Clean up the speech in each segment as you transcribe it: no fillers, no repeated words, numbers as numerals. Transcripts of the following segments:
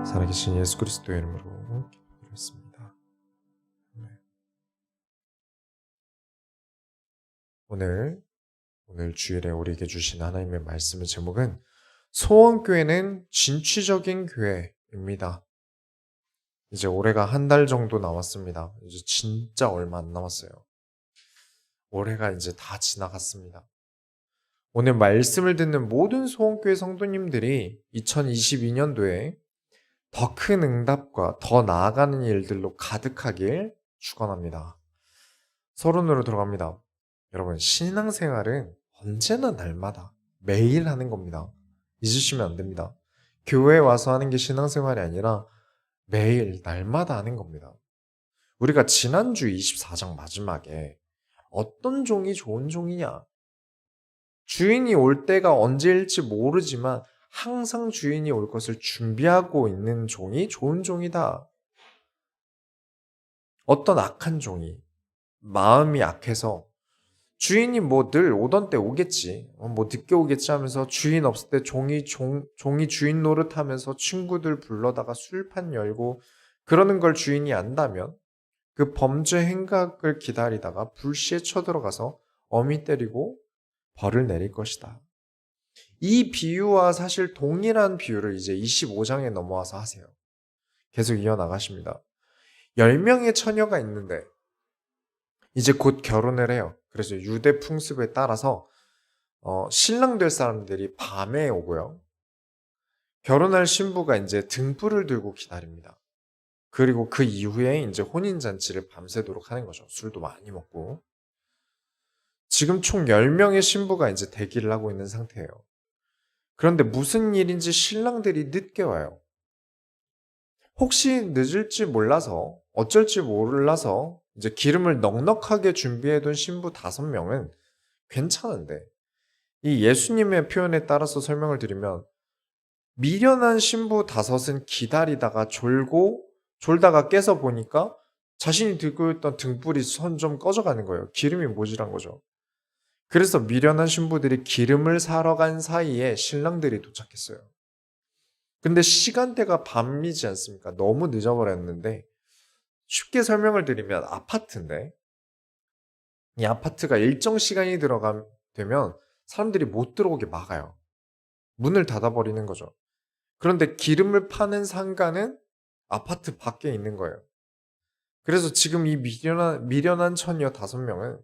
살아계신 예수 그리스도의 이름으로 기도드렸습니다. 오늘 주일에 우리에게 주신 하나님의 말씀의 제목은 소원교회는 진취적인 교회입니다. 이제 올해가 한 달 정도 남았습니다. 이제 진짜 얼마 안 남았어요. 올해가 이제 다 지나갔습니다. 오늘 말씀을 듣는 모든 소원교회 성도님들이 2022년도에 더 큰 응답과 더 나아가는 일들로 가득하길 축원합니다. 서론으로 들어갑니다. 여러분, 신앙생활은 언제나 날마다 매일 하는 겁니다. 잊으시면 안 됩니다. 교회에 와서 하는 게 신앙생활이 아니라 매일 날마다 하는 겁니다. 우리가 지난주 24장 마지막에 어떤 종이 좋은 종이냐? 주인이 올 때가 언제일지 모르지만 항상 주인이 올 것을 준비하고 있는 종이 좋은 종이다. 어떤 악한 종이 마음이 악해서 주인이 뭐 늘 오던 때 오겠지, 뭐 늦게 오겠지 하면서 주인 없을 때 종이 주인 노릇하면서 친구들 불러다가 술판 열고 그러는 걸 주인이 안다면 그 범죄 행각을 기다리다가 불시에 쳐들어가서 어미 때리고 벌을 내릴 것이다. 이 비유와 사실 동일한 비유를 이제 25장에 넘어와서 하세요. 계속 이어나가십니다. 10명의 처녀가 있는데 이제 곧 결혼을 해요. 그래서 유대 풍습에 따라서 신랑 될 사람들이 밤에 오고요. 결혼할 신부가 이제 등불을 들고 기다립니다. 그리고 그 이후에 이제 혼인잔치를 밤새도록 하는 거죠. 술도 많이 먹고. 지금 총 10명의 신부가 이제 대기를 하고 있는 상태예요. 그런데 무슨 일인지 신랑들이 늦게 와요. 혹시 늦을지 몰라서, 어쩔지 몰라서 이제 기름을 넉넉하게 준비해둔 신부 5명은 괜찮은데, 이 예수님의 표현에 따라서 설명을 드리면 미련한 신부 5은 기다리다가 졸다가 깨서 보니까 자신이 들고 있던 등불이 점점 꺼져가는 거예요. 기름이 모자란 거죠. 그래서 미련한 신부들이 기름을 사러 간 사이에 신랑들이 도착했어요. 근데 시간대가 밤이지 않습니까? 너무 늦어버렸는데, 쉽게 설명을 드리면 아파트인데, 이 아파트가 일정 시간이 되면 사람들이 못 들어오게 막아요. 문을 닫아버리는 거죠. 그런데 기름을 파는 상가는 아파트 밖에 있는 거예요. 그래서 지금 이 미련한 처녀 5명은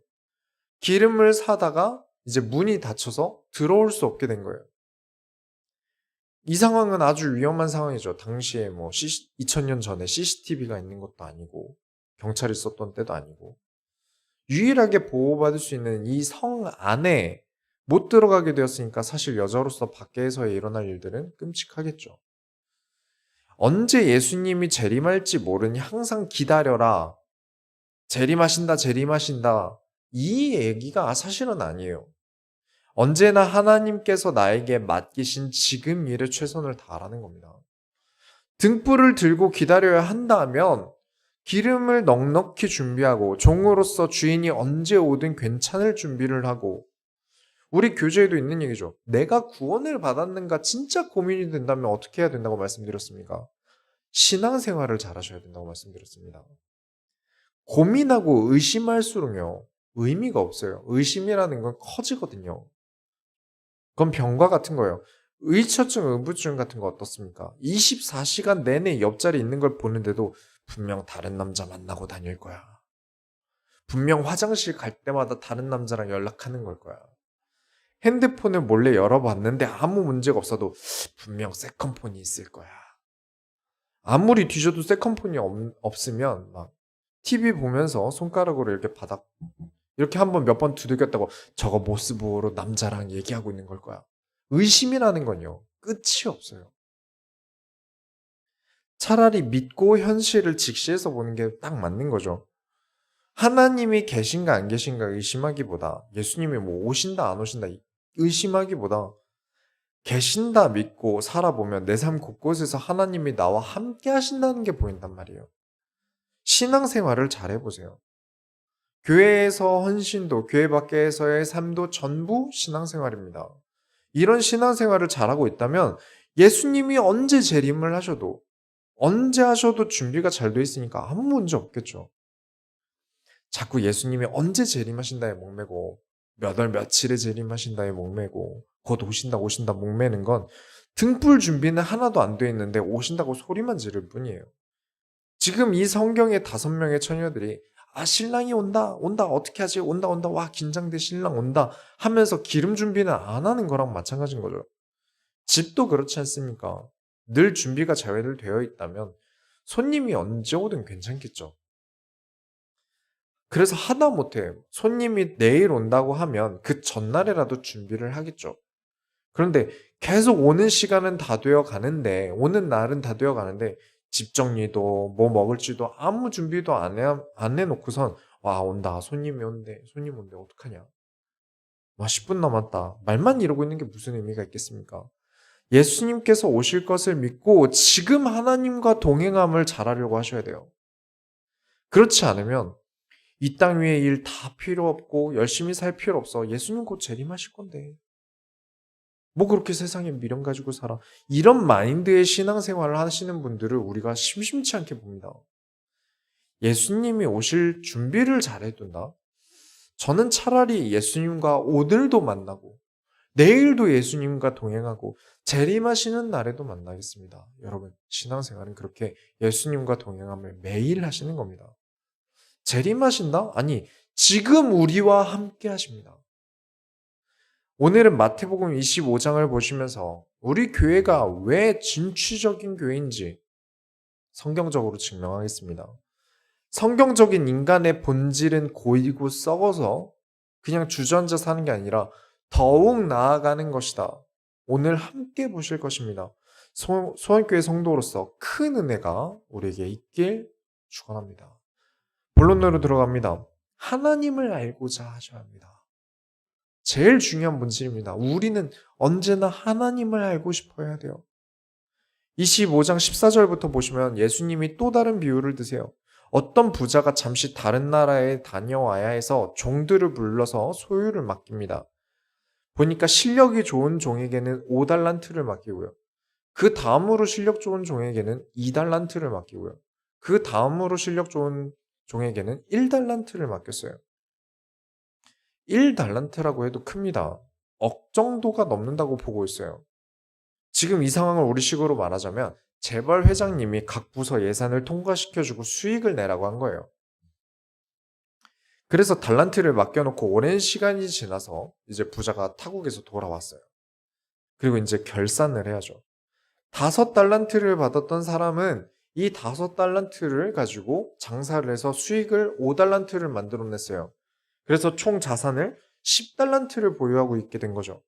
기름을 사다가 이제 문이 닫혀서 들어올 수 없게 된 거예요. 이 상황은 아주 위험한 상황이죠. 당시에 2000년 전에 CCTV가 있는 것도 아니고 경찰이 있었던 때도 아니고 유일하게 보호받을 수 있는 이 성 안에 못 들어가게 되었으니까 사실 여자로서 밖에서 일어날 일들은 끔찍하겠죠. 언제 예수님이 재림할지 모르니 항상 기다려라. 재림하신다. 이 얘기가 사실은 아니에요. 언제나 하나님께서 나에게 맡기신 지금 일에 최선을 다하라는 겁니다. 등불을 들고 기다려야 한다면 기름을 넉넉히 준비하고 종으로서 주인이 언제 오든 괜찮을 준비를 하고, 우리 교재에도 있는 얘기죠. 내가 구원을 받았는가 진짜 고민이 된다면 어떻게 해야 된다고 말씀드렸습니까? 신앙생활을 잘하셔야 된다고 말씀드렸습니다. 고민하고 의심할수록요, 의미가 없어요. 의심이라는 건 커지거든요. 그건 병과 같은 거예요. 의처증, 의부증 같은 거 어떻습니까? 24시간 내내 옆자리에 있는 걸 보는데도 분명 다른 남자 만나고 다닐 거야. 분명 화장실 갈 때마다 다른 남자랑 연락하는 걸 거야. 핸드폰을 몰래 열어봤는데 아무 문제가 없어도 분명 세컨폰이 있을 거야. 아무리 뒤져도 세컨폰이 없으면 막 TV 보면서 손가락으로 이렇게 이렇게 한번 몇 번 두들겼다고 저거 모습으로 남자랑 얘기하고 있는 걸 거야. 의심이라는 건요, 끝이 없어요. 차라리 믿고 현실을 직시해서 보는 게 딱 맞는 거죠. 하나님이 계신가 안 계신가 의심하기보다, 예수님이 뭐 오신다 안 오신다 의심하기보다 계신다 믿고 살아보면 내 삶 곳곳에서 하나님이 나와 함께 하신다는 게 보인단 말이에요. 신앙생활을 잘 해보세요. 교회에서 헌신도, 교회 밖에서의 삶도 전부 신앙생활입니다. 이런 신앙생활을 잘하고 있다면 예수님이 언제 재림을 하셔도 언제 하셔도 준비가 잘 돼 있으니까 아무 문제 없겠죠. 자꾸 예수님이 언제 재림하신다에 목매고 몇 월 며칠에 재림하신다에 목매고 곧 오신다 오신다 목매는 건 등불 준비는 하나도 안 돼 있는데 오신다고 소리만 지를 뿐이에요. 지금 이 성경의 5명의 처녀들이 신랑이 온다 온다 어떻게 하지 온다 온다 와 긴장돼 신랑 온다 하면서 기름 준비는 안 하는 거랑 마찬가지인 거죠. 집도 그렇지 않습니까? 늘 준비가 잘 되어 있다면 손님이 언제 오든 괜찮겠죠. 그래서 하다못해 손님이 내일 온다고 하면 그 전날에라도 준비를 하겠죠. 그런데 계속 오는 시간은 다 되어 가는데, 오는 날은 다 되어 가는데, 집 정리도 뭐 먹을지도 아무 준비도 안 해놓고선, 와, 온다. 손님이 온대. 손님 온대. 어떡하냐. 와, 10분 남았다. 말만 이러고 있는 게 무슨 의미가 있겠습니까? 예수님께서 오실 것을 믿고 지금 하나님과 동행함을 잘하려고 하셔야 돼요. 그렇지 않으면 이 땅 위에 일 다 필요 없고 열심히 살 필요 없어. 예수님 곧 재림하실 건데. 뭐 그렇게 세상에 미련 가지고 살아. 이런 마인드의 신앙생활을 하시는 분들을 우리가 심심치 않게 봅니다. 예수님이 오실 준비를 잘 해둔다? 저는 차라리 예수님과 오늘도 만나고 내일도 예수님과 동행하고 재림하시는 날에도 만나겠습니다. 여러분, 신앙생활은 그렇게 예수님과 동행함을 매일 하시는 겁니다. 재림하신다? 아니, 지금 우리와 함께 하십니다. 오늘은 마태복음 25장을 보시면서 우리 교회가 왜 진취적인 교회인지 성경적으로 증명하겠습니다. 성경적인 인간의 본질은 고이고 썩어서 그냥 주저앉아 사는 게 아니라 더욱 나아가는 것이다. 오늘 함께 보실 것입니다. 소원교회 성도로서 큰 은혜가 우리에게 있길 축원합니다. 본론으로 들어갑니다. 하나님을 알고자 하셔야 합니다. 제일 중요한 본질입니다. 우리는 언제나 하나님을 알고 싶어 해야 돼요. 25장 14절부터 보시면 예수님이 또 다른 비유를 드세요. 어떤 부자가 잠시 다른 나라에 다녀와야 해서 종들을 불러서 소유를 맡깁니다. 보니까 실력이 좋은 종에게는 5달란트를 맡기고요. 그 다음으로 실력 좋은 종에게는 2달란트를 맡기고요. 그 다음으로 실력 좋은 종에게는 1달란트를 맡겼어요. 1달란트라고 해도 큽니다. 억 정도가 넘는다고 보고 있어요. 지금 이 상황을 우리식으로 말하자면 재벌 회장님이 각 부서 예산을 통과시켜주고 수익을 내라고 한 거예요. 그래서 달란트를 맡겨놓고 오랜 시간이 지나서 이제 부자가 타국에서 돌아왔어요. 그리고 이제 결산을 해야죠. 5달란트를 받았던 사람은 이 5달란트를 가지고 장사를 해서 수익을 5달란트를 만들어냈어요. 그래서 총 자산을 10달란트를 보유하고 있게 된 거죠.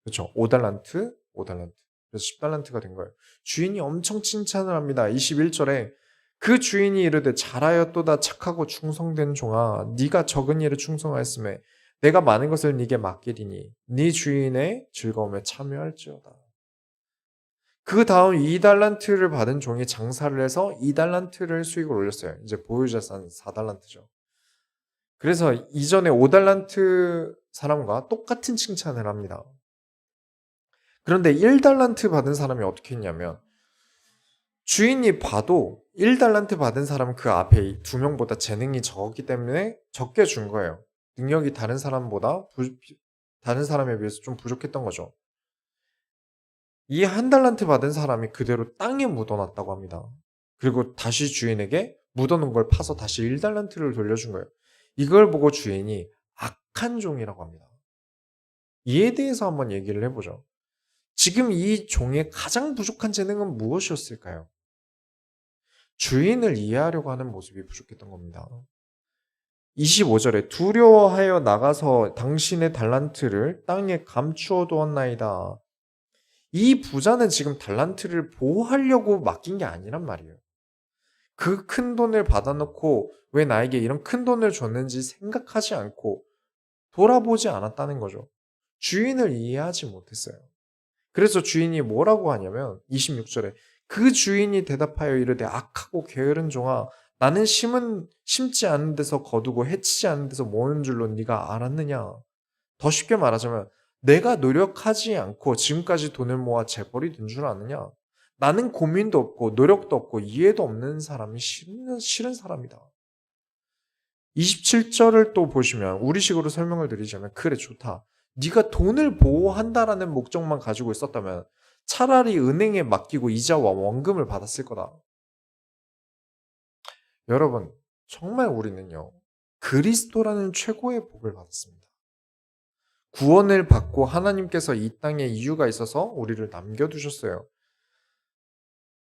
그렇죠. 5달란트, 5달란트. 그래서 10달란트가 된 거예요. 주인이 엄청 칭찬을 합니다. 21절에 그 주인이 이르되 잘하였도다 착하고 충성된 종아 네가 적은 일에 충성하였음에 내가 많은 것을 네게 맡기리니 네 주인의 즐거움에 참여할지어다. 그 다음 2달란트를 받은 종이 장사를 해서 2달란트를 수익을 올렸어요. 이제 보유자산 4달란트죠. 그래서 이전에 5달란트 사람과 똑같은 칭찬을 합니다. 그런데 1달란트 받은 사람이 어떻게 했냐면 주인이 봐도 1달란트 받은 사람은 그 앞에 2명보다 재능이 적었기 때문에 적게 준 거예요. 능력이 다른 사람에 비해서 좀 부족했던 거죠. 이 1달란트 받은 사람이 그대로 땅에 묻어놨다고 합니다. 그리고 다시 주인에게 묻어놓은 걸 파서 다시 1달란트를 돌려준 거예요. 이걸 보고 주인이 악한 종이라고 합니다. 이에 대해서 한번 얘기를 해보죠. 지금 이 종의 가장 부족한 재능은 무엇이었을까요? 주인을 이해하려고 하는 모습이 부족했던 겁니다. 25절에 두려워하여 나가서 당신의 달란트를 땅에 감추어 두었나이다. 이 부자는 지금 달란트를 보호하려고 맡긴 게 아니란 말이에요. 그 큰 돈을 받아놓고 왜 나에게 이런 큰 돈을 줬는지 생각하지 않고 돌아보지 않았다는 거죠. 주인을 이해하지 못했어요. 그래서 주인이 뭐라고 하냐면 26절에 그 주인이 대답하여 이르되 악하고 게으른 종아 나는 심지 않은 데서 거두고 해치지 않은 데서 모으는 줄로 네가 알았느냐. 더 쉽게 말하자면 내가 노력하지 않고 지금까지 돈을 모아 재벌이 된 줄 아느냐. 나는 고민도 없고 노력도 없고 이해도 없는 사람이 싫은 사람이다. 27절을 또 보시면 우리식으로 설명을 드리자면 그래 좋다. 네가 돈을 보호한다라는 목적만 가지고 있었다면 차라리 은행에 맡기고 이자와 원금을 받았을 거다. 여러분 정말 우리는요. 그리스도라는 최고의 복을 받았습니다. 구원을 받고 하나님께서 이 땅에 이유가 있어서 우리를 남겨두셨어요.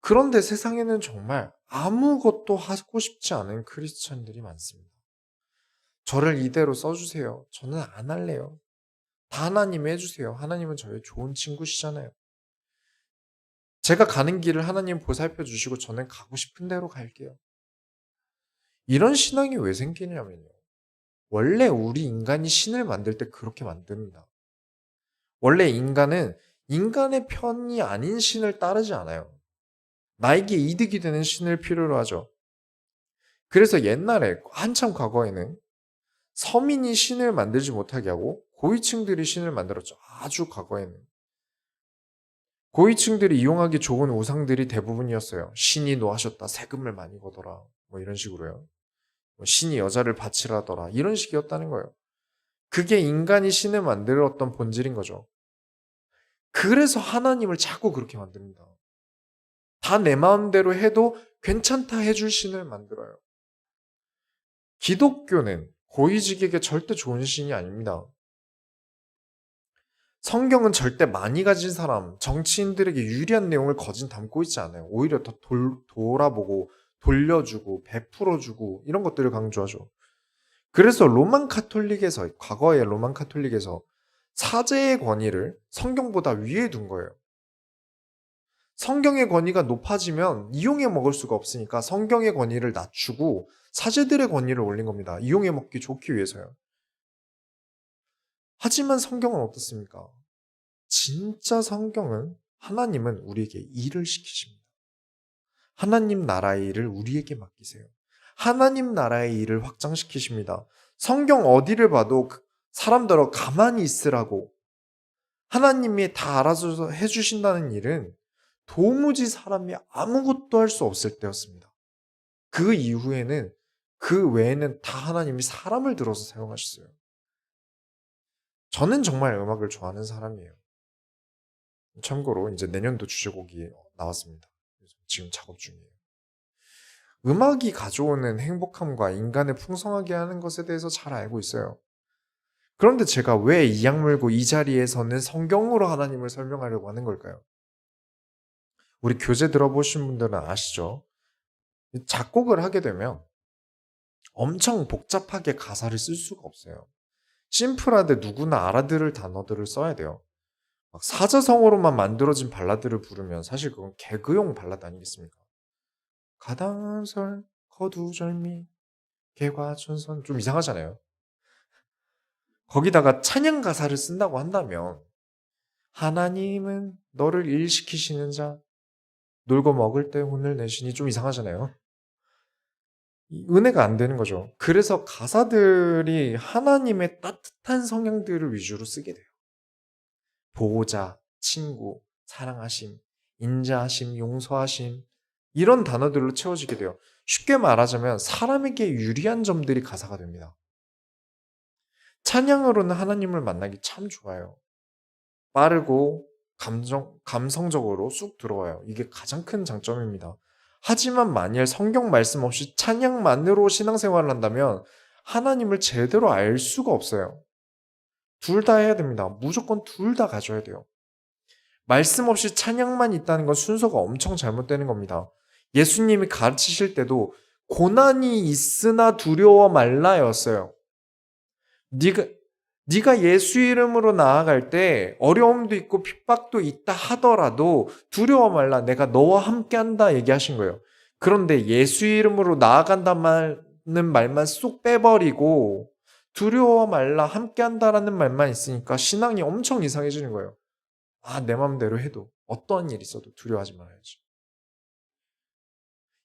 그런데 세상에는 정말 아무것도 하고 싶지 않은 크리스천들이 많습니다. 저를 이대로 써주세요. 저는 안 할래요. 다 하나님이 해주세요. 하나님은 저의 좋은 친구시잖아요. 제가 가는 길을 하나님 보살펴 주시고 저는 가고 싶은 대로 갈게요. 이런 신앙이 왜 생기냐면요. 원래 우리 인간이 신을 만들 때 그렇게 만듭니다. 원래 인간은 인간의 편이 아닌 신을 따르지 않아요. 나에게 이득이 되는 신을 필요로 하죠. 그래서 옛날에 한참 과거에는 서민이 신을 만들지 못하게 하고 고위층들이 신을 만들었죠. 아주 과거에는. 고위층들이 이용하기 좋은 우상들이 대부분이었어요. 신이 노하셨다. 세금을 많이 거더라. 뭐 이런 식으로요. 신이 여자를 바치라더라. 이런 식이었다는 거예요. 그게 인간이 신을 만들었던 본질인 거죠. 그래서 하나님을 자꾸 그렇게 만듭니다. 다 내 마음대로 해도 괜찮다 해줄 신을 만들어요. 기독교는 고위직에게 절대 좋은 신이 아닙니다. 성경은 절대 많이 가진 사람, 정치인들에게 유리한 내용을 거진 담고 있지 않아요. 오히려 더 돌아보고 돌려주고 베풀어주고 이런 것들을 강조하죠. 그래서 과거의 로만 카톨릭에서 사제의 권위를 성경보다 위에 둔 거예요. 성경의 권위가 높아지면 이용해 먹을 수가 없으니까 성경의 권위를 낮추고 사제들의 권위를 올린 겁니다. 이용해 먹기 좋기 위해서요. 하지만 성경은 어떻습니까? 진짜 성경은 하나님은 우리에게 일을 시키십니다. 하나님 나라의 일을 우리에게 맡기세요. 하나님 나라의 일을 확장시키십니다. 성경 어디를 봐도 사람들어 가만히 있으라고 하나님이 다 알아서 해주신다는 일은 도무지 사람이 아무것도 할 수 없을 때였습니다. 그 이후에는 그 외에는 다 하나님이 사람을 들어서 사용하셨어요. 저는 정말 음악을 좋아하는 사람이에요. 참고로 이제 내년도 주제곡이 나왔습니다. 지금 작업 중이에요. 음악이 가져오는 행복함과 인간을 풍성하게 하는 것에 대해서 잘 알고 있어요. 그런데 제가 왜 이악 물고 이 자리에서는 성경으로 하나님을 설명하려고 하는 걸까요? 우리 교재 들어보신 분들은 아시죠? 작곡을 하게 되면 엄청 복잡하게 가사를 쓸 수가 없어요. 심플하되 누구나 알아들을 단어들을 써야 돼요. 막 사자성어로만 만들어진 발라드를 부르면 사실 그건 개그용 발라드 아니겠습니까? 가당설, 거두절미, 개과천선 좀 이상하잖아요. 거기다가 찬양 가사를 쓴다고 한다면 하나님은 너를 일시키시는 자, 놀고 먹을 때 혼을 내시니 좀 이상하잖아요. 은혜가 안 되는 거죠. 그래서 가사들이 하나님의 따뜻한 성향들을 위주로 쓰게 돼요. 보호자, 친구, 사랑하심, 인자하심, 용서하심 이런 단어들로 채워지게 돼요. 쉽게 말하자면 사람에게 유리한 점들이 가사가 됩니다. 찬양으로는 하나님을 만나기 참 좋아요. 빠르고 감성적으로 쑥 들어와요. 이게 가장 큰 장점입니다. 하지만 만일 성경 말씀 없이 찬양만으로 신앙생활을 한다면 하나님을 제대로 알 수가 없어요. 둘 다 해야 됩니다. 무조건 둘 다 가져야 돼요. 말씀 없이 찬양만 있다는 건 순서가 엄청 잘못되는 겁니다. 예수님이 가르치실 때도 고난이 있으나 두려워 말라였어요. 네가 예수 이름으로 나아갈 때 어려움도 있고 핍박도 있다 하더라도 두려워 말라. 내가 너와 함께한다 얘기하신 거예요. 그런데 예수 이름으로 나아간다는 말만 쏙 빼버리고 두려워 말라 함께한다라는 말만 있으니까 신앙이 엄청 이상해지는 거예요. 내 마음대로 해도 어떤 일이 있어도 두려워하지 말아야지.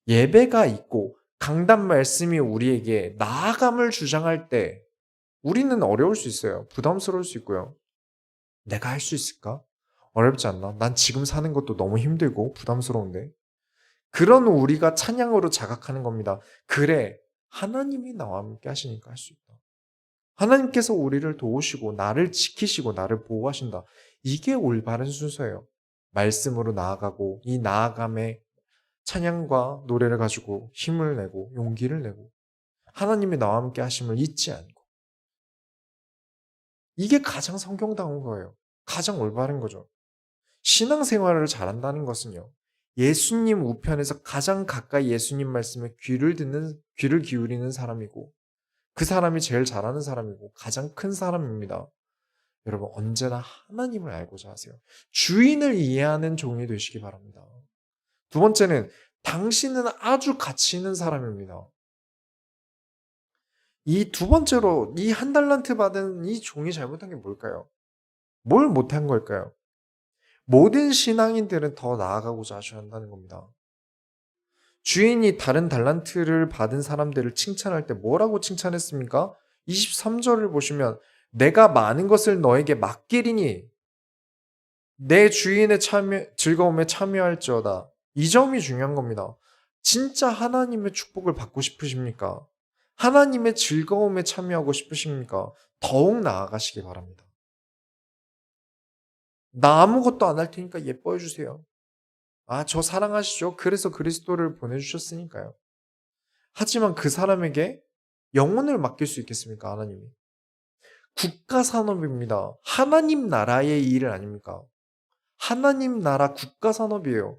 예배가 있고 강단 말씀이 우리에게 나아감을 주장할 때 우리는 어려울 수 있어요. 부담스러울 수 있고요. 내가 할 수 있을까? 어렵지 않나? 난 지금 사는 것도 너무 힘들고 부담스러운데. 그런 우리가 찬양으로 자각하는 겁니다. 그래, 하나님이 나와 함께 하시니까 할 수 있다. 하나님께서 우리를 도우시고 나를 지키시고 나를 보호하신다. 이게 올바른 순서예요. 말씀으로 나아가고 이 나아감에 찬양과 노래를 가지고 힘을 내고 용기를 내고 하나님이 나와 함께 하심을 잊지 않고 이게 가장 성경다운 거예요. 가장 올바른 거죠. 신앙생활을 잘한다는 것은요. 예수님 우편에서 가장 가까이 예수님 말씀에 귀를 기울이는 사람이고 그 사람이 제일 잘하는 사람이고 가장 큰 사람입니다. 여러분 언제나 하나님을 알고자 하세요. 주인을 이해하는 종이 되시기 바랍니다. 두 번째는 당신은 아주 가치 있는 사람입니다. 이 두 번째로 이 한 달란트 받은 이 종이 잘못한 게 뭘까요? 뭘 못한 걸까요? 모든 신앙인들은 더 나아가고자 하셔야 한다는 겁니다. 주인이 다른 달란트를 받은 사람들을 칭찬할 때 뭐라고 칭찬했습니까? 23절을 보시면 내가 많은 것을 너에게 맡기리니 내 주인의 즐거움에 참여할지어다. 이 점이 중요한 겁니다. 진짜 하나님의 축복을 받고 싶으십니까? 하나님의 즐거움에 참여하고 싶으십니까? 더욱 나아가시기 바랍니다. 나 아무것도 안 할 테니까 예뻐해 주세요. 아, 저 사랑하시죠? 그래서 그리스도를 보내주셨으니까요. 하지만 그 사람에게 영혼을 맡길 수 있겠습니까? 하나님이. 국가산업입니다. 하나님 나라의 일 아닙니까? 하나님 나라 국가산업이에요.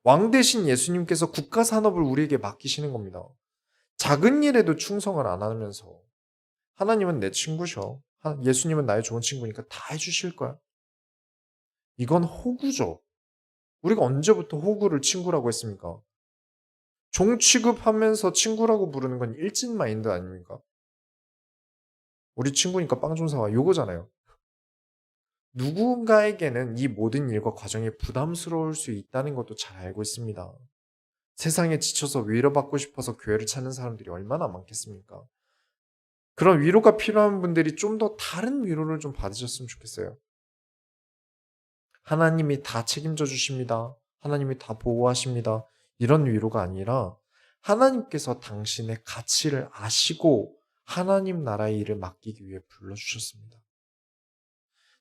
왕 대신 예수님께서 국가산업을 우리에게 맡기시는 겁니다. 작은 일에도 충성을 안 하면서 하나님은 내 친구셔. 예수님은 나의 좋은 친구니까 다 해주실 거야. 이건 호구죠. 우리가 언제부터 호구를 친구라고 했습니까? 종 취급하면서 친구라고 부르는 건 일진 마인드 아닙니까? 우리 친구니까 빵 좀 사와. 요거잖아요. 누군가에게는 이 모든 일과 과정이 부담스러울 수 있다는 것도 잘 알고 있습니다. 세상에 지쳐서 위로받고 싶어서 교회를 찾는 사람들이 얼마나 많겠습니까? 그런 위로가 필요한 분들이 좀 더 다른 위로를 좀 받으셨으면 좋겠어요. 하나님이 다 책임져 주십니다. 하나님이 다 보호하십니다. 이런 위로가 아니라 하나님께서 당신의 가치를 아시고 하나님 나라의 일을 맡기기 위해 불러주셨습니다.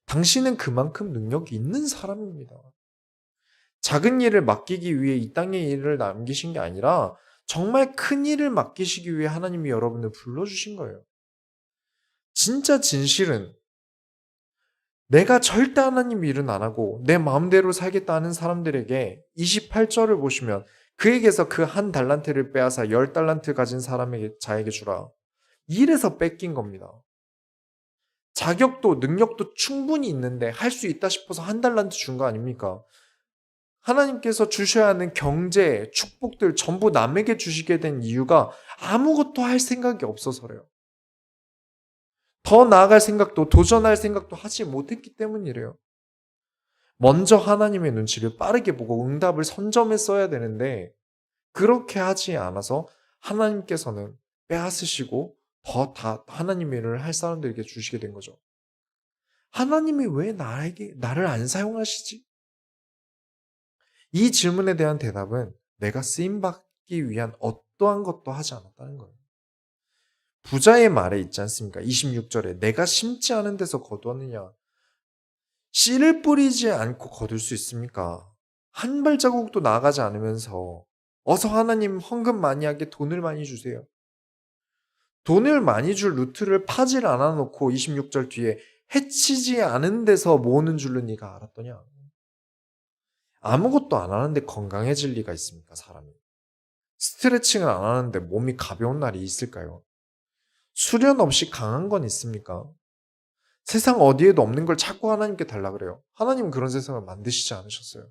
당신은 그만큼 능력이 있는 사람입니다. 작은 일을 맡기기 위해 이 땅의 일을 남기신 게 아니라 정말 큰 일을 맡기시기 위해 하나님이 여러분을 불러주신 거예요. 진짜 진실은 내가 절대 하나님 일은 안 하고 내 마음대로 살겠다 하는 사람들에게 28절을 보시면 그에게서 그 한 달란트를 빼앗아 10달란트 가진 자에게 주라. 일에서 뺏긴 겁니다. 자격도 능력도 충분히 있는데 할 수 있다 싶어서 한 달란트 준 거 아닙니까? 하나님께서 주셔야 하는 경제, 축복들 전부 남에게 주시게 된 이유가 아무것도 할 생각이 없어서래요. 더 나아갈 생각도 도전할 생각도 하지 못했기 때문이래요. 먼저 하나님의 눈치를 빠르게 보고 응답을 선점해 써야 되는데 그렇게 하지 않아서 하나님께서는 빼앗으시고 하나님의 일을 할 사람들에게 주시게 된 거죠. 하나님이 왜 나를 안 사용하시지? 이 질문에 대한 대답은 내가 쓰임받기 위한 어떠한 것도 하지 않았다는 거예요. 부자의 말에 있지 않습니까? 26절에 내가 심지 않은 데서 거두었느냐? 씨를 뿌리지 않고 거둘 수 있습니까? 한 발자국도 나아가지 않으면서 어서 하나님 헌금 많이 하게 돈을 많이 주세요. 돈을 많이 줄 루트를 파질 않아 놓고 26절 뒤에 해치지 않은 데서 모으는 줄로 네가 알았더냐? 아무것도 안 하는데 건강해질 리가 있습니까, 사람이? 스트레칭을 안 하는데 몸이 가벼운 날이 있을까요? 수련 없이 강한 건 있습니까? 세상 어디에도 없는 걸 자꾸 하나님께 달라 그래요. 하나님은 그런 세상을 만드시지 않으셨어요.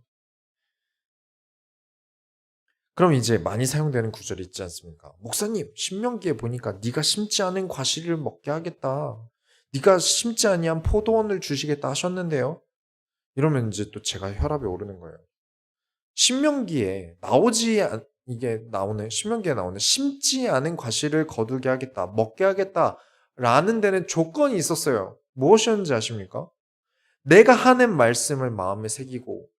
그럼 이제 많이 사용되는 구절이 있지 않습니까? 목사님, 신명기에 보니까 네가 심지 않은 과실을 먹게 하겠다. 네가 심지 아니한 포도원을 주시겠다 하셨는데요. 이러면 이제 또 제가 혈압이 오르는 거예요. 신명기에 신명기에 나오는 심지 않은 과실을 거두게 하겠다, 먹게 하겠다라는 데는 조건이 있었어요. 무엇이었는지 아십니까? 내가 하는 말씀을 마음에 새기고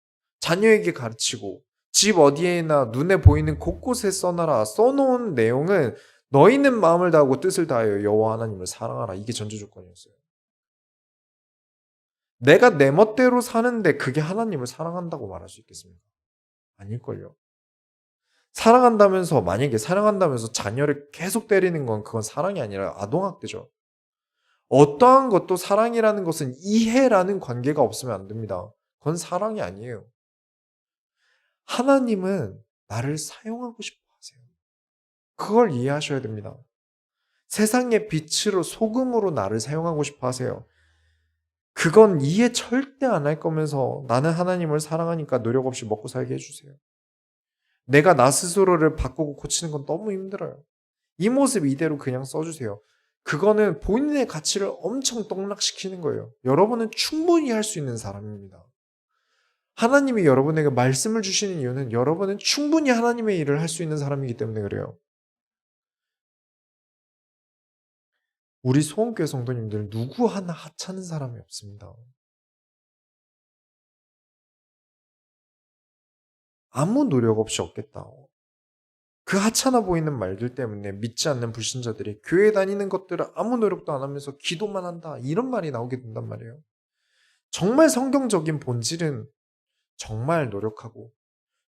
자녀에게 가르치고 집 어디에나 눈에 보이는 곳곳에 써놔라. 써놓은 내용은 너희는 마음을 다하고 뜻을 다하여 여호와 하나님을 사랑하라. 이게 전제 조건이었어요. 내가 내 멋대로 사는데 그게 하나님을 사랑한다고 말할 수 있겠습니까? 아닐걸요. 만약에 사랑한다면서 자녀를 계속 때리는 건 그건 사랑이 아니라 아동학대죠. 어떠한 것도 사랑이라는 것은 이해라는 관계가 없으면 안 됩니다. 그건 사랑이 아니에요. 하나님은 나를 사용하고 싶어 하세요. 그걸 이해하셔야 됩니다. 세상의 빛으로 소금으로 나를 사용하고 싶어 하세요. 그건 이해 절대 안 할 거면서 나는 하나님을 사랑하니까 노력 없이 먹고 살게 해주세요. 내가 나 스스로를 바꾸고 고치는 건 너무 힘들어요. 이 모습 이대로 그냥 써주세요. 그거는 본인의 가치를 엄청 떡락시키는 거예요. 여러분은 충분히 할 수 있는 사람입니다. 하나님이 여러분에게 말씀을 주시는 이유는 여러분은 충분히 하나님의 일을 할 수 있는 사람이기 때문에 그래요. 우리 소원교회 성도님들 누구 하나 하찮은 사람이 없습니다. 아무 노력 없이 얻겠다. 그 하찮아 보이는 말들 때문에 믿지 않는 불신자들이 교회 다니는 것들을 아무 노력도 안 하면서 기도만 한다. 이런 말이 나오게 된단 말이에요. 정말 성경적인 본질은 정말 노력하고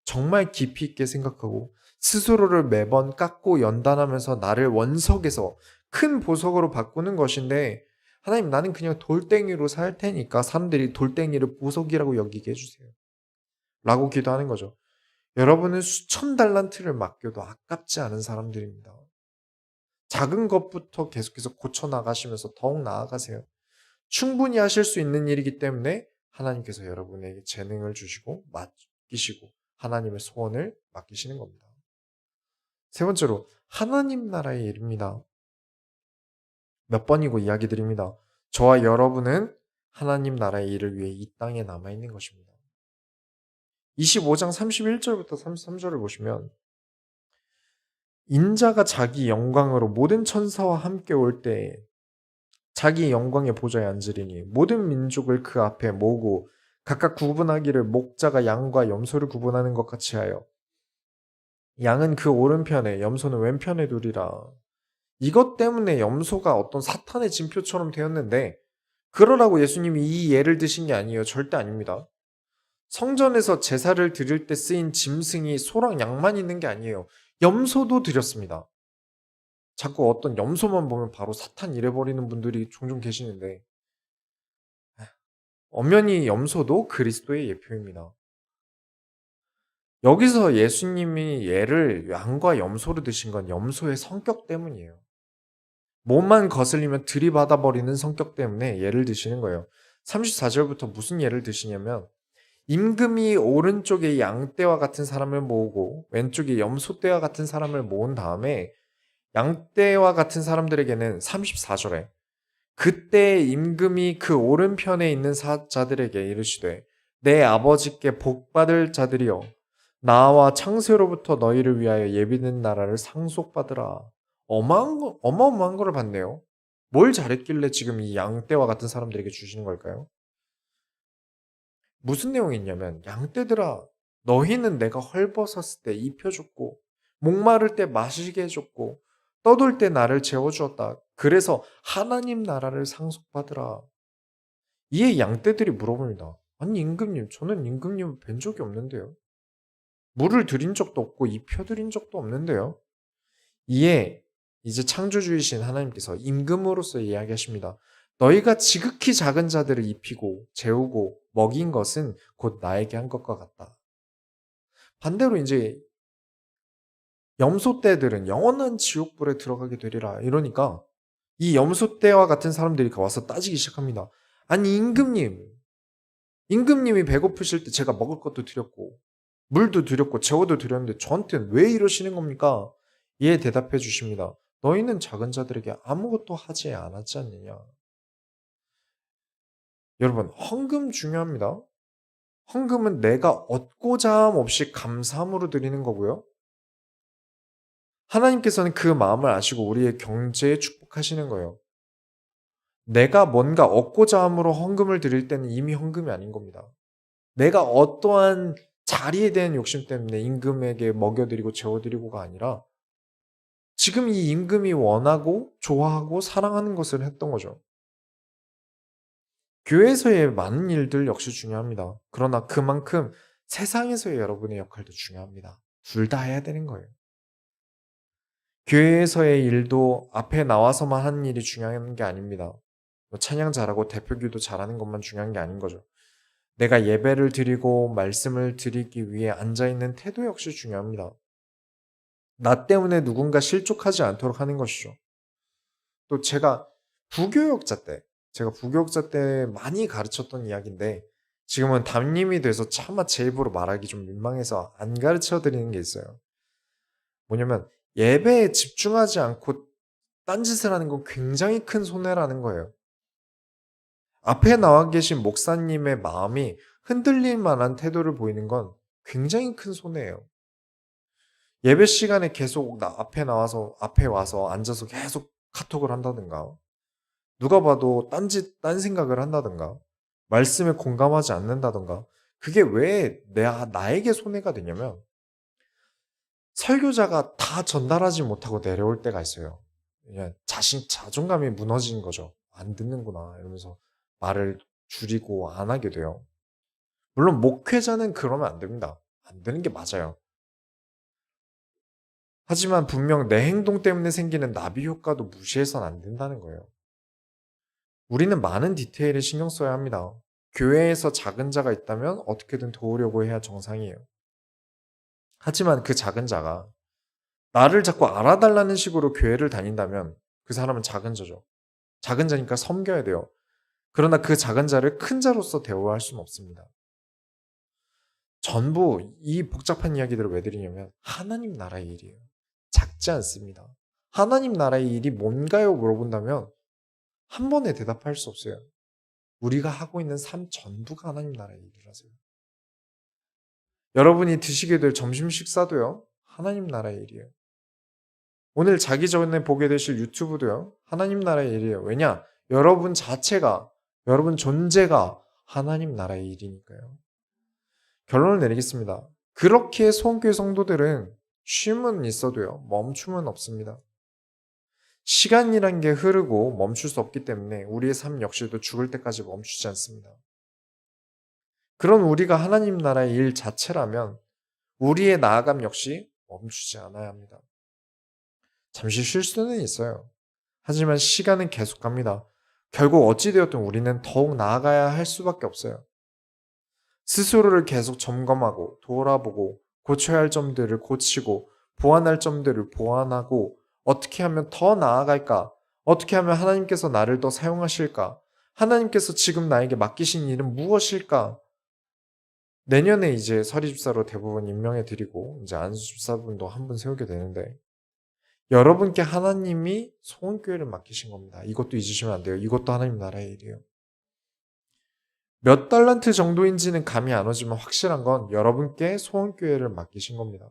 정말 깊이 있게 생각하고 스스로를 매번 깎고 연단하면서 나를 원석에서 큰 보석으로 바꾸는 것인데 하나님 나는 그냥 돌덩이로 살 테니까 사람들이 돌덩이를 보석이라고 여기게 해주세요. 라고 기도하는 거죠. 여러분은 수천 달란트를 맡겨도 아깝지 않은 사람들입니다. 작은 것부터 계속해서 고쳐나가시면서 더욱 나아가세요. 충분히 하실 수 있는 일이기 때문에 하나님께서 여러분에게 재능을 주시고 맡기시고 하나님의 소원을 맡기시는 겁니다. 세 번째로 하나님 나라의 일입니다. 몇 번이고 이야기 드립니다. 저와 여러분은 하나님 나라의 일을 위해 이 땅에 남아있는 것입니다. 25장 31절부터 33절을 보시면 인자가 자기 영광으로 모든 천사와 함께 올 때에 자기 영광의 보좌에 앉으리니 모든 민족을 그 앞에 모으고 각각 구분하기를 목자가 양과 염소를 구분하는 것 같이 하여 양은 그 오른편에 염소는 왼편에 두리라. 이것 때문에 염소가 어떤 사탄의 징표처럼 되었는데 그러라고 예수님이 이 예를 드신 게 아니에요. 절대 아닙니다. 성전에서 제사를 드릴 때 쓰인 짐승이 소랑 양만 있는 게 아니에요. 염소도 드렸습니다. 자꾸 어떤 염소만 보면 바로 사탄 이래버리는 분들이 종종 계시는데 엄연히 염소도 그리스도의 예표입니다. 여기서 예수님이 예를 양과 염소로 드신 건 염소의 성격 때문이에요. 몸만 거슬리면 들이받아 버리는 성격 때문에 예를 드시는 거예요. 34절부터 무슨 예를 드시냐면 임금이 오른쪽에 양떼와 같은 사람을 모으고 왼쪽에 염소떼와 같은 사람을 모은 다음에 양떼와 같은 사람들에게는 34절에 그때 임금이 그 오른편에 있는 자들에게 이르시되 내 아버지께 복받을 자들이여 나와 창세로부터 너희를 위하여 예비된 나라를 상속받으라. 어마어마한 거를 받네요. 뭘 잘했길래 지금 이 양떼와 같은 사람들에게 주시는 걸까요? 무슨 내용이 있냐면 양떼들아 너희는 내가 헐벗었을 때 입혀줬고 목마를 때 마시게 해줬고 떠돌 때 나를 재워주었다. 그래서 하나님 나라를 상속받으라. 이에 양떼들이 물어봅니다. 아니 임금님 저는 임금님을 뵌 적이 없는데요. 물을 드린 적도 없고 입혀드린 적도 없는데요. 이에 이제 창조주이신 하나님께서 임금으로서 이야기하십니다. 너희가 지극히 작은 자들을 입히고 재우고 먹인 것은 곧 나에게 한 것과 같다. 반대로 이제 염소떼들은 영원한 지옥불에 들어가게 되리라. 이러니까 이 염소떼와 같은 사람들이 와서 따지기 시작합니다. 아니 임금님이 배고프실 때 제가 먹을 것도 드렸고 물도 드렸고 재워도 드렸는데 저한테는 왜 이러시는 겁니까? 이에 대답해 주십니다. 너희는 작은 자들에게 아무것도 하지 않았지 않느냐. 여러분 헌금 중요합니다. 헌금은 내가 얻고자 함 없이 감사함으로 드리는 거고요. 하나님께서는 그 마음을 아시고 우리의 경제에 축복하시는 거예요. 내가 뭔가 얻고자 함으로 헌금을 드릴 때는 이미 헌금이 아닌 겁니다. 내가 어떠한 자리에 대한 욕심 때문에 임금에게 먹여드리고 재워드리고가 아니라 지금 이 임금이 원하고 좋아하고 사랑하는 것을 했던 거죠. 교회에서의 많은 일들 역시 중요합니다. 그러나 그만큼 세상에서의 여러분의 역할도 중요합니다. 둘 다 해야 되는 거예요. 교회에서의 일도 앞에 나와서만 하는 일이 중요한 게 아닙니다. 뭐 찬양 잘하고 대표기도 잘하는 것만 중요한 게 아닌 거죠. 내가 예배를 드리고 말씀을 드리기 위해 앉아있는 태도 역시 중요합니다. 나 때문에 누군가 실족하지 않도록 하는 것이죠. 또 제가 부교육자 때 많이 가르쳤던 이야기인데 지금은 담임이 돼서 차마 제 입으로 말하기 좀 민망해서 안 가르쳐 드리는 게 있어요. 뭐냐면 예배에 집중하지 않고 딴짓을 하는 건 굉장히 큰 손해라는 거예요. 앞에 나와 계신 목사님의 마음이 흔들릴 만한 태도를 보이는 건 굉장히 큰 손해예요. 예배 시간에 계속 앞에 와서 앉아서 계속 카톡을 한다든가, 누가 봐도 딴 생각을 한다든가, 말씀에 공감하지 않는다든가, 그게 왜 나에게 손해가 되냐면, 설교자가 다 전달하지 못하고 내려올 때가 있어요. 그냥 자존감이 무너지는 거죠. 안 듣는구나, 이러면서 말을 줄이고 안 하게 돼요. 물론 목회자는 그러면 안 됩니다. 안 되는 게 맞아요. 하지만 분명 내 행동 때문에 생기는 나비 효과도 무시해서는 안 된다는 거예요. 우리는 많은 디테일에 신경 써야 합니다. 교회에서 작은 자가 있다면 어떻게든 도우려고 해야 정상이에요. 하지만 그 작은 자가 나를 자꾸 알아달라는 식으로 교회를 다닌다면 그 사람은 작은 자죠. 작은 자니까 섬겨야 돼요. 그러나 그 작은 자를 큰 자로서 대우할 수는 없습니다. 전부 이 복잡한 이야기들을 왜 드리냐면 하나님 나라의 일이에요. 작지 않습니다. 하나님 나라의 일이 뭔가요? 물어본다면 한 번에 대답할 수 없어요. 우리가 하고 있는 삶 전부가 하나님 나라의 일이라서요. 여러분이 드시게 될 점심 식사도요. 하나님 나라의 일이에요. 오늘 자기 전에 보게 되실 유튜브도요. 하나님 나라의 일이에요. 왜냐? 여러분 자체가, 여러분 존재가 하나님 나라의 일이니까요. 결론을 내리겠습니다. 그렇게 소원교회 성도들은 쉼은 있어도요. 멈춤은 없습니다. 시간이란 게 흐르고 멈출 수 없기 때문에 우리의 삶 역시도 죽을 때까지 멈추지 않습니다. 그런 우리가 하나님 나라의 일 자체라면 우리의 나아감 역시 멈추지 않아야 합니다. 잠시 쉴 수는 있어요. 하지만 시간은 계속 갑니다. 결국 어찌되었든 우리는 더욱 나아가야 할 수밖에 없어요. 스스로를 계속 점검하고 돌아보고 고쳐야 할 점들을 고치고 보완할 점들을 보완하고 어떻게 하면 더 나아갈까? 어떻게 하면 하나님께서 나를 더 사용하실까? 하나님께서 지금 나에게 맡기신 일은 무엇일까? 내년에 이제 서리집사로 대부분 임명해 드리고 이제 안수집사분도 한 분 세우게 되는데 여러분께 하나님이 소원교회를 맡기신 겁니다. 이것도 잊으시면 안 돼요. 이것도 하나님 나라의 일이에요. 몇 달란트 정도인지는 감이 안 오지만 확실한 건 여러분께 소원교회를 맡기신 겁니다.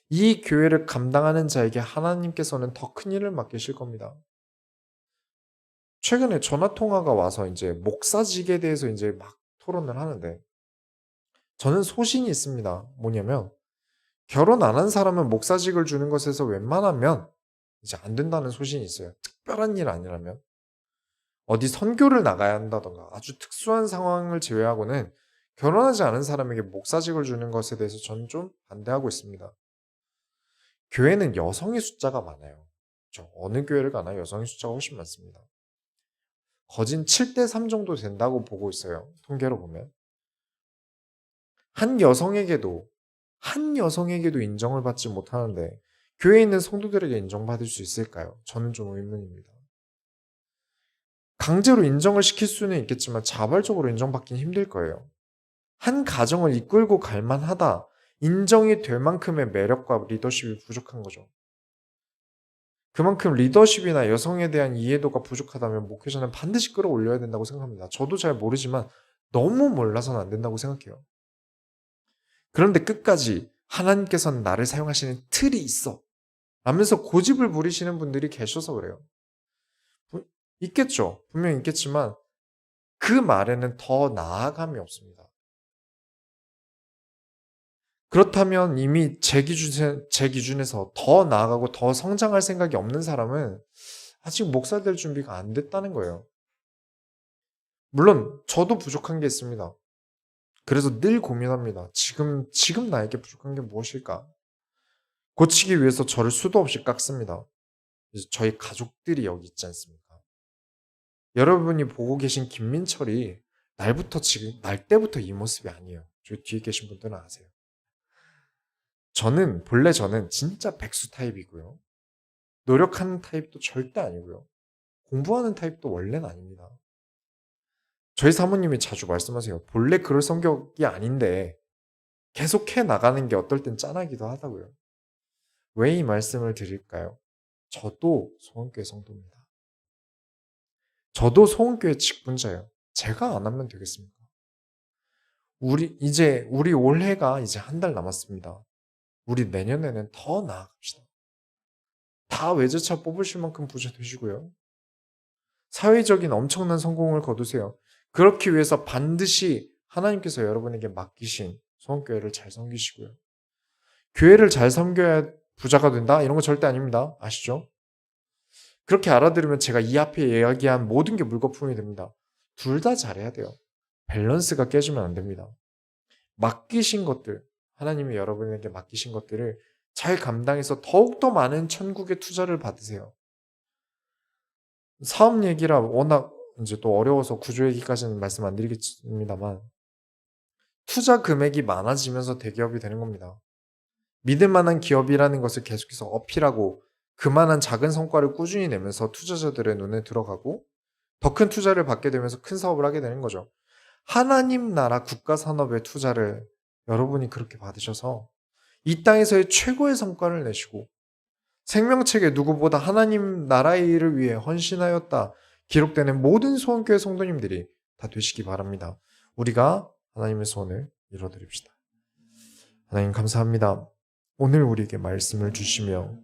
이 교회를 감당하는 자에게 하나님께서는 더 큰 일을 맡기실 겁니다. 최근에 전화통화가 와서 이제 목사직에 대해서 이제 막 토론을 하는데 저는 소신이 있습니다. 뭐냐면 결혼 안 한 사람은 목사직을 주는 것에서 웬만하면 이제 안 된다는 소신이 있어요. 특별한 일 아니라면. 어디 선교를 나가야 한다던가 아주 특수한 상황을 제외하고는 결혼하지 않은 사람에게 목사직을 주는 것에 대해서 저는 좀 반대하고 있습니다. 교회는 여성의 숫자가 많아요. 어느 교회를 가나 여성의 숫자가 훨씬 많습니다. 거진 7대3 정도 된다고 보고 있어요. 통계로 보면. 한 여성에게도 인정을 받지 못하는데 교회에 있는 성도들에게 인정받을 수 있을까요? 저는 좀 의문입니다. 강제로 인정을 시킬 수는 있겠지만 자발적으로 인정받기는 힘들 거예요. 한 가정을 이끌고 갈 만하다. 인정이 될 만큼의 매력과 리더십이 부족한 거죠. 그만큼 리더십이나 여성에 대한 이해도가 부족하다면 목회자는 반드시 끌어올려야 된다고 생각합니다. 저도 잘 모르지만 너무 몰라서는 안 된다고 생각해요. 그런데 끝까지 하나님께서는 나를 사용하시는 틀이 있어 라면서 고집을 부리시는 분들이 계셔서 그래요. 있겠죠. 분명히 있겠지만 그 말에는 더 나아감이 없습니다. 그렇다면 이미 제 기준에서 더 나아가고 더 성장할 생각이 없는 사람은 아직 목사 될 준비가 안 됐다는 거예요. 물론 저도 부족한 게 있습니다. 그래서 늘 고민합니다. 지금 나에게 부족한 게 무엇일까? 고치기 위해서 저를 수도 없이 깎습니다. 저희 가족들이 여기 있지 않습니까? 여러분이 보고 계신 김민철이 날 때부터 이 모습이 아니에요. 저 뒤에 계신 분들은 아세요. 본래 저는 진짜 백수 타입이고요. 노력하는 타입도 절대 아니고요. 공부하는 타입도 원래는 아닙니다. 저희 사모님이 자주 말씀하세요. 본래 그럴 성격이 아닌데 계속 해 나가는 게 어떨 땐 짠하기도 하다고요. 왜 이 말씀을 드릴까요? 저도 소원교회 성도입니다. 저도 소원교회 직분자예요. 제가 안 하면 되겠습니까? 우리 올해가 이제 한 달 남았습니다. 우리 내년에는 더 나아갑시다. 다 외제차 뽑으실 만큼 부자 되시고요. 사회적인 엄청난 성공을 거두세요. 그렇기 위해서 반드시 하나님께서 여러분에게 맡기신 소원교회를 잘 섬기시고요. 교회를 잘 섬겨야 부자가 된다? 이런 거 절대 아닙니다. 아시죠? 그렇게 알아들으면 제가 이 앞에 이야기한 모든 게 물거품이 됩니다. 둘 다 잘해야 돼요. 밸런스가 깨지면 안 됩니다. 맡기신 것들, 하나님이 여러분에게 맡기신 것들을 잘 감당해서 더욱더 많은 천국의 투자를 받으세요. 사업 얘기라 워낙 이제 또 어려워서 구조 얘기까지는 말씀 안 드리겠습니다만 투자 금액이 많아지면서 대기업이 되는 겁니다. 믿을 만한 기업이라는 것을 계속해서 어필하고 그만한 작은 성과를 꾸준히 내면서 투자자들의 눈에 들어가고 더 큰 투자를 받게 되면서 큰 사업을 하게 되는 거죠. 하나님 나라 국가 산업의 투자를 여러분이 그렇게 받으셔서 이 땅에서의 최고의 성과를 내시고 생명책에 누구보다 하나님 나라의 일을 위해 헌신하였다 기록되는 모든 소원교회 성도님들이 다 되시기 바랍니다. 우리가 하나님의 소원을 이뤄드립시다. 하나님 감사합니다. 오늘 우리에게 말씀을 주시며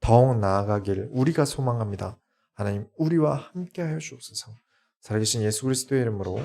더욱 나아가길 우리가 소망합니다. 하나님 우리와 함께 하여 주옵소서. 살아계신 예수 그리스도의 이름으로